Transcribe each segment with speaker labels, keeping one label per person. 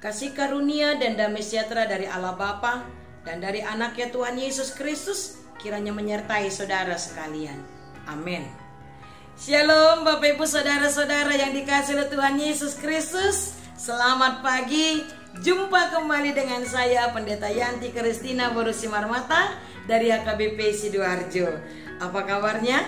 Speaker 1: kasih karunia dan damai sejahtera dari Allah Bapa dan dari anaknya Tuhan Yesus Kristus kiranya menyertai saudara sekalian. Amin. Shalom Bapak Ibu saudara-saudara yang dikasihi oleh Tuhan Yesus Kristus. Selamat pagi. Jumpa kembali dengan saya Pendeta Yanti Kristina Borusimarmata dari HKBP Sidoarjo. Apa kabarnya?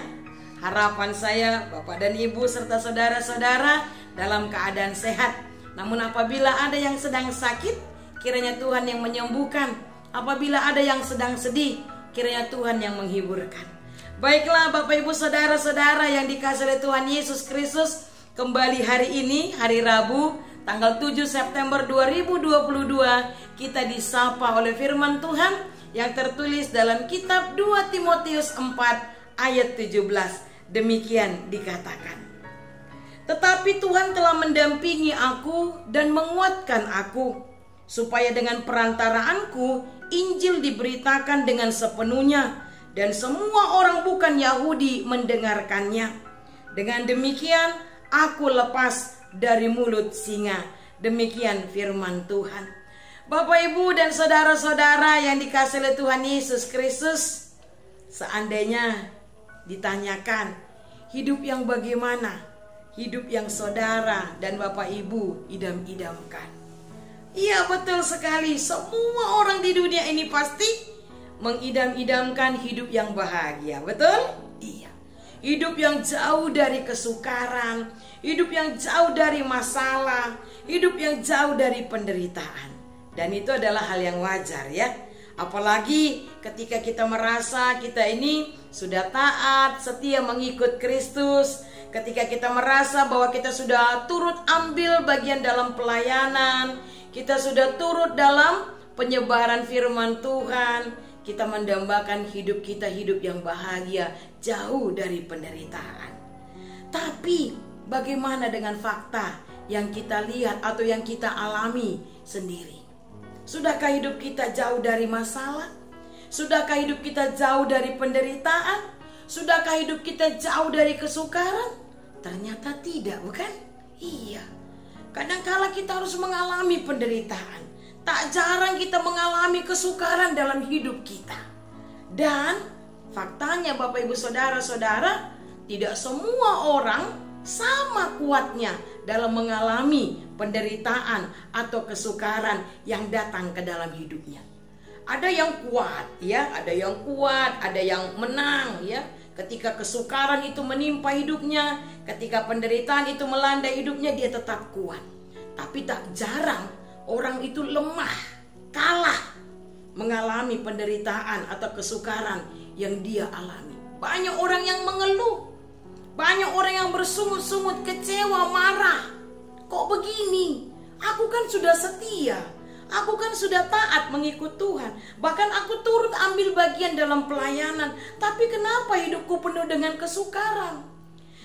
Speaker 1: Harapan saya Bapak dan Ibu serta saudara-saudara dalam keadaan sehat. Namun apabila ada yang sedang sakit, kiranya Tuhan yang menyembuhkan. Apabila ada yang sedang sedih, kiranya Tuhan yang menghiburkan. Baiklah Bapak Ibu saudara-saudara yang dikasihi oleh Tuhan Yesus Kristus, kembali hari ini, hari Rabu, tanggal 7 September 2022, kita disapa oleh firman Tuhan yang tertulis dalam kitab 2 Timotius 4 ayat 17. Demikian dikatakan. Tetapi Tuhan telah mendampingi aku dan menguatkan aku, supaya dengan perantaraanku Injil diberitakan dengan sepenuhnya, dan semua orang bukan Yahudi mendengarkannya. Dengan demikian aku lepas dari mulut singa. Demikian firman Tuhan. Bapak Ibu dan saudara-saudara yang dikasihi oleh Tuhan Yesus Kristus, seandainya ditanyakan hidup yang bagaimana, hidup yang saudara dan Bapak Ibu idam-idamkan. Iya, betul sekali. Semua orang di dunia ini pasti mengidam-idamkan hidup yang bahagia. Betul? Iya. Hidup yang jauh dari kesukaran, hidup yang jauh dari masalah, hidup yang jauh dari penderitaan. Dan itu adalah hal yang wajar ya. Apalagi ketika kita merasa kita ini sudah taat, setia mengikut Kristus. Ketika kita merasa bahwa kita sudah turut ambil bagian dalam pelayanan, kita sudah turut dalam penyebaran firman Tuhan, kita mendambakan hidup kita hidup yang bahagia, jauh dari penderitaan. Tapi bagaimana dengan fakta yang kita lihat atau yang kita alami sendiri? Sudahkah hidup kita jauh dari masalah? Sudahkah hidup kita jauh dari penderitaan? Sudahkah hidup kita jauh dari kesukaran? Ternyata tidak, bukan? Iya. Kadangkala kita harus mengalami penderitaan. Tak jarang kita mengalami kesukaran dalam hidup kita. Dan faktanya Bapak Ibu saudara-saudara, tidak semua orang sama kuatnya dalam mengalami penderitaan atau kesukaran yang datang ke dalam hidupnya. Ada yang kuat ya, ada yang kuat, ada yang menang ya. Ketika kesukaran itu menimpa hidupnya, ketika penderitaan itu melanda hidupnya, dia tetap kuat. Tapi tak jarang orang itu lemah, kalah mengalami penderitaan atau kesukaran yang dia alami. Banyak orang yang mengeluh, banyak orang yang bersungut-sungut, kecewa, marah. Kok begini? Aku kan sudah setia, aku kan sudah taat mengikut Tuhan. Bahkan aku turut ambil bagian dalam pelayanan. Tapi kenapa hidupku penuh dengan kesukaran?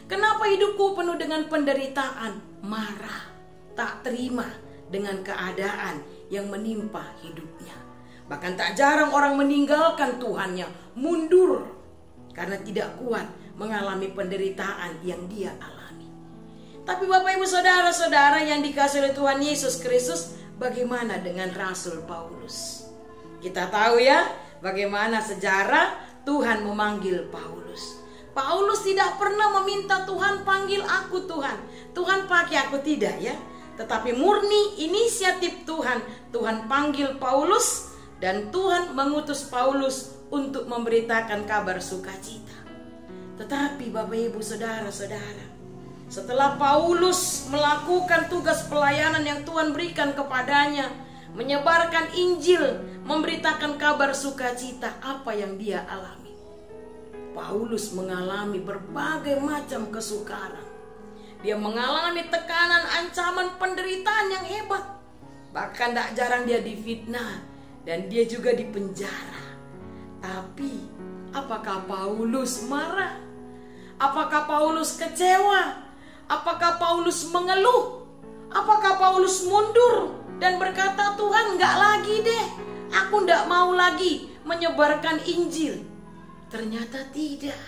Speaker 1: Kenapa hidupku penuh dengan penderitaan? Marah, tak terima dengan keadaan yang menimpa hidupnya. Bahkan tak jarang orang meninggalkan Tuhannya, mundur karena tidak kuat mengalami penderitaan yang dia alami. Tapi Bapak Ibu saudara-saudara yang dikasihi oleh Tuhan Yesus Kristus, bagaimana dengan Rasul Paulus? Kita tahu ya bagaimana sejarah Tuhan memanggil Paulus. Paulus tidak pernah meminta Tuhan panggil aku Tuhan, Tuhan pakai aku, tidak ya. Tetapi murni inisiatif Tuhan. Tuhan panggil Paulus dan Tuhan mengutus Paulus untuk memberitakan kabar sukacita. Tetapi Bapak Ibu saudara-saudara, setelah Paulus melakukan tugas pelayanan yang Tuhan berikan kepadanya, menyebarkan Injil, memberitakan kabar sukacita, apa yang dia alami? Paulus mengalami berbagai macam kesukaran. Dia mengalami tekanan, ancaman, penderitaan yang hebat. Bahkan tak jarang dia difitnah dan dia juga dipenjara. Tapi apakah Paulus marah? Apakah Paulus kecewa? Apakah Paulus mengeluh? Apakah Paulus mundur dan berkata, Tuhan enggak lagi deh, aku enggak mau lagi menyebarkan Injil? Ternyata tidak.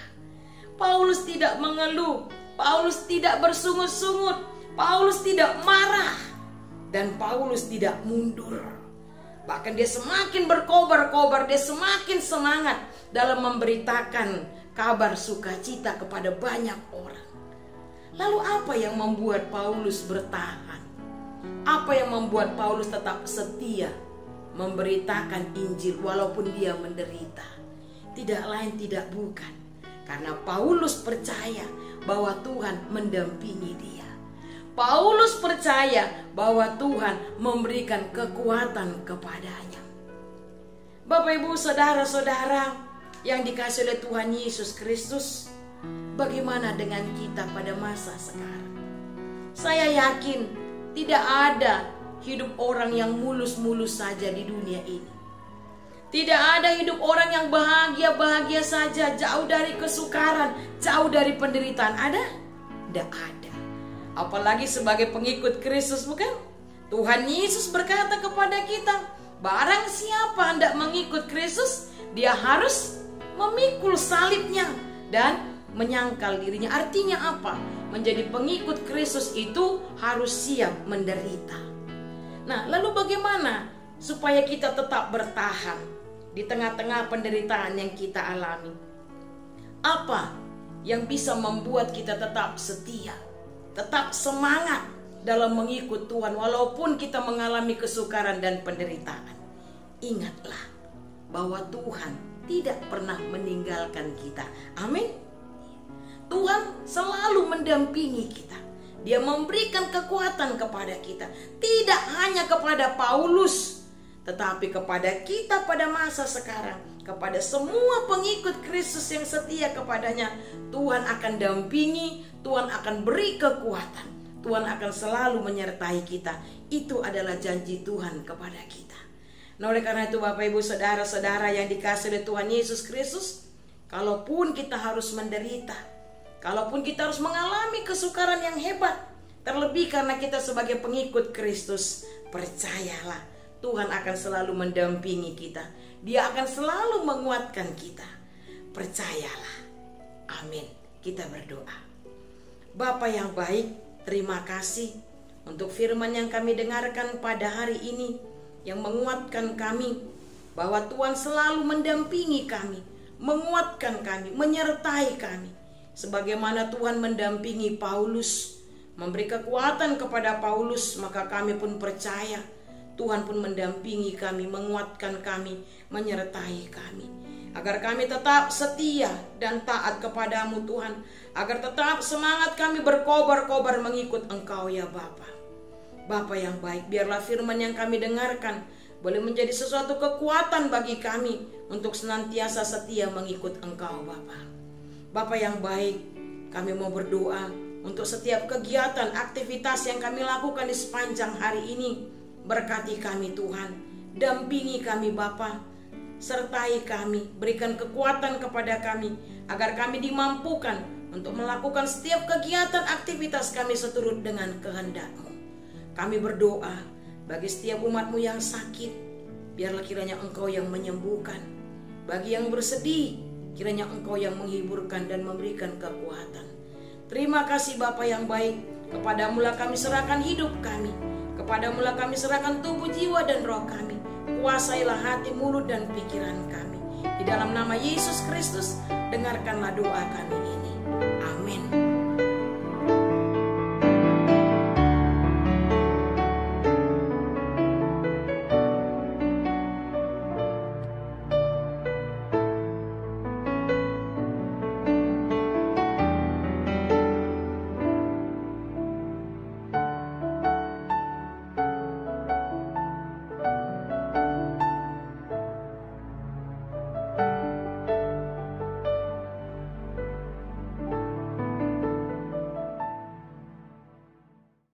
Speaker 1: Paulus tidak mengeluh, Paulus tidak bersungut-sungut, Paulus tidak marah. Dan Paulus tidak mundur. Bahkan dia semakin berkobar-kobar, dia semakin semangat dalam memberitakan kabar sukacita kepada banyak orang. Lalu apa yang membuat Paulus bertahan? Apa yang membuat Paulus tetap setia memberitakan Injil walaupun dia menderita? Tidak lain tidak bukan karena Paulus percaya bahwa Tuhan mendampingi dia. Paulus percaya bahwa Tuhan memberikan kekuatan kepadanya. Bapak, Ibu, saudara-saudara yang dikasihi oleh Tuhan Yesus Kristus, bagaimana dengan kita pada masa sekarang? Saya yakin tidak ada hidup orang yang mulus-mulus saja di dunia ini. Tidak ada hidup orang yang bahagia-bahagia saja, jauh dari kesukaran, jauh dari penderitaan. Ada? Tidak ada. Apalagi sebagai pengikut Kristus, bukan? Tuhan Yesus berkata kepada kita, barang siapa hendak mengikut Kristus, dia harus memikul salibnya dan menyangkal dirinya. Artinya apa? Menjadi pengikut Kristus itu harus siap menderita. Nah, lalu bagaimana supaya kita tetap bertahan di tengah-tengah penderitaan yang kita alami? Apa yang bisa membuat kita tetap setia, tetap semangat dalam mengikut Tuhan walaupun kita mengalami kesukaran dan penderitaan? Ingatlah bahwa Tuhan tidak pernah meninggalkan kita. Amin. Tuhan selalu mendampingi kita. Dia memberikan kekuatan kepada kita. Tidak hanya kepada Paulus, tetapi kepada kita pada masa sekarang. Kepada semua pengikut Kristus yang setia kepadanya, Tuhan akan dampingi, Tuhan akan beri kekuatan, Tuhan akan selalu menyertai kita. Itu adalah janji Tuhan kepada kita. Nah, oleh karena itu Bapak, Ibu, saudara-saudara yang dikasihi oleh Tuhan Yesus Kristus, kalaupun kita harus menderita, kalaupun kita harus mengalami kesukaran yang hebat, terlebih karena kita sebagai pengikut Kristus, percayalah Tuhan akan selalu mendampingi kita. Dia akan selalu menguatkan kita. Percayalah. Amin. Kita berdoa. Bapa yang baik, terima kasih untuk firman yang kami dengarkan pada hari ini, yang menguatkan kami bahwa Tuhan selalu mendampingi kami, menguatkan kami, menyertai kami. Sebagaimana Tuhan mendampingi Paulus, memberi kekuatan kepada Paulus, maka kami pun percaya Tuhan pun mendampingi kami, menguatkan kami, menyertai kami. Agar kami tetap setia dan taat kepadamu Tuhan. Agar tetap semangat kami berkobar-kobar mengikut Engkau ya Bapa. Bapa yang baik, biarlah firman yang kami dengarkan boleh menjadi sesuatu kekuatan bagi kami untuk senantiasa setia mengikut Engkau Bapa. Bapa yang baik, kami mau berdoa untuk setiap kegiatan, aktivitas yang kami lakukan di sepanjang hari ini. Berkati kami Tuhan, dampingi kami Bapa, sertai kami, berikan kekuatan kepada kami, agar kami dimampukan untuk melakukan setiap kegiatan aktivitas kami seturut dengan kehendak-Mu. Kami berdoa bagi setiap umat-Mu yang sakit, biarlah kiranya Engkau yang menyembuhkan. Bagi yang bersedih, kiranya Engkau yang menghiburkan dan memberikan kekuatan. Terima kasih Bapa yang baik, kepadamu-lah kami serahkan hidup kami. Kepadamu-lah kami serahkan tubuh, jiwa, dan roh kami. Kuasailah hati, mulut, dan pikiran kami. Di dalam nama Yesus Kristus, dengarkanlah doa kami.